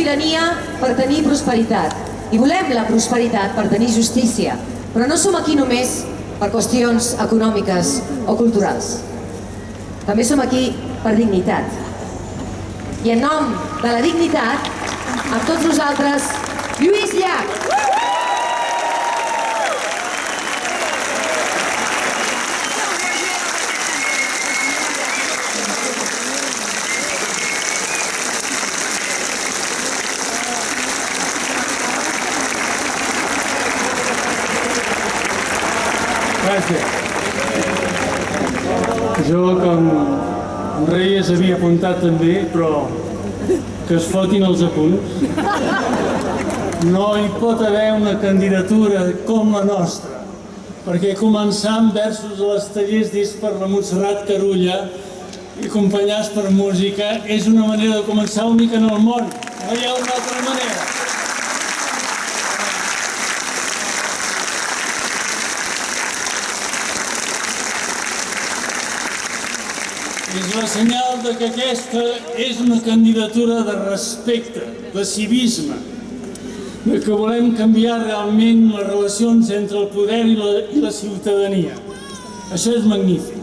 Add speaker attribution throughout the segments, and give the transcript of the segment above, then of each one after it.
Speaker 1: sobirania per tenir prosperitat. I volem la prosperitat per tenir justícia. Però no som aquí només per qüestions econòmiques o culturals. També som aquí per dignitat. I en nom de la dignitat, amb tots nosaltres, Lluís Llach!
Speaker 2: Gràcies. Jo, com Reyes havia apuntat també, però que es fotin els apunts. No hi pot haver una candidatura com la nostra, perquè començar amb versos a les tallers dits per la Montserrat Carulla i acompanyats per música és una manera de començar única en el món. No hi ha una altra manera. És la senyal que aquesta és una candidatura de respecte, de civisme, de que volem canviar realment les relacions entre el poder i la ciutadania. Això és magnífic.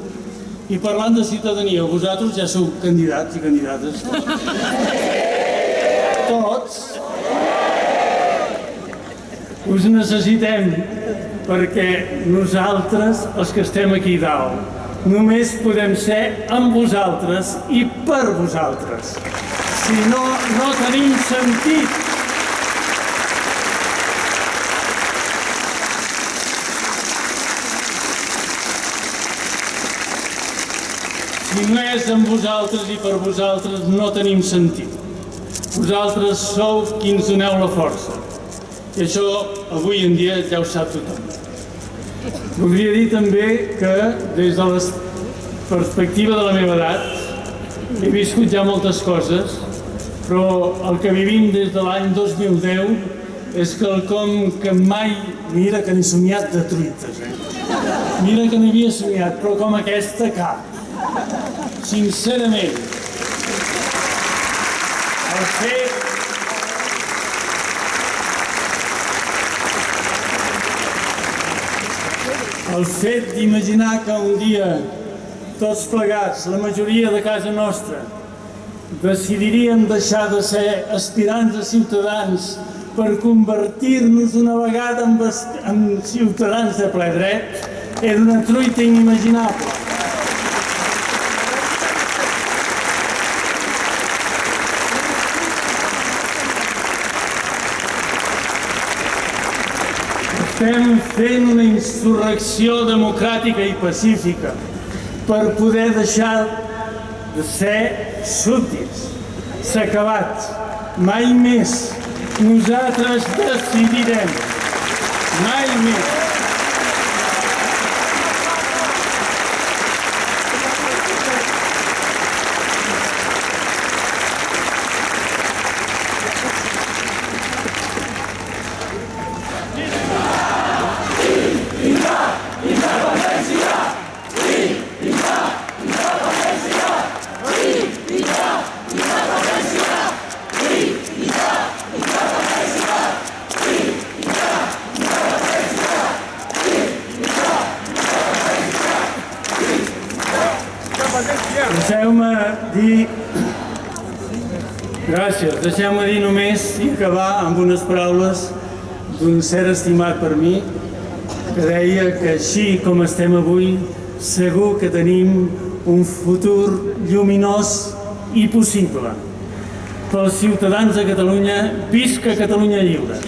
Speaker 2: I parlant de ciutadania, vosaltres ja sou candidats i candidates. Tots. Us necessitem perquè nosaltres, els que estem aquí dalt, només podem ser amb vosaltres i per vosaltres. Si no, no tenim sentit. Si no és amb vosaltres i per vosaltres, no tenim sentit. Vosaltres sou qui ens doneu la força. I això, avui en dia, ja ho sap tothom. Voldria dir també que, des de la perspectiva de la meva edat, he viscut ja moltes coses, però el que vivim des de l'any 2010 és quelcom que mai, mira que n'he somiat de truites, mira que n'havia somiat, però com aquesta cap. Sincerament, el fet d'imaginar que un dia tots plegats, la majoria de casa nostra, decidiríem deixar de ser aspirants a ciutadans per convertir-nos una vegada en ciutadans de ple dret, és una truita inimaginable. Estem fent una insurrecció democràtica i pacífica per poder deixar de ser súbdits. S'ha acabat. Mai més. Nosaltres decidirem. Mai més. Deixeu-me dir... Gràcies. Deixeu-me dir només i acabar amb unes paraules d'un ser estimat per mi que deia que així com estem avui segur que tenim un futur lluminós i possible. Pels ciutadans de Catalunya, visca Catalunya lliure!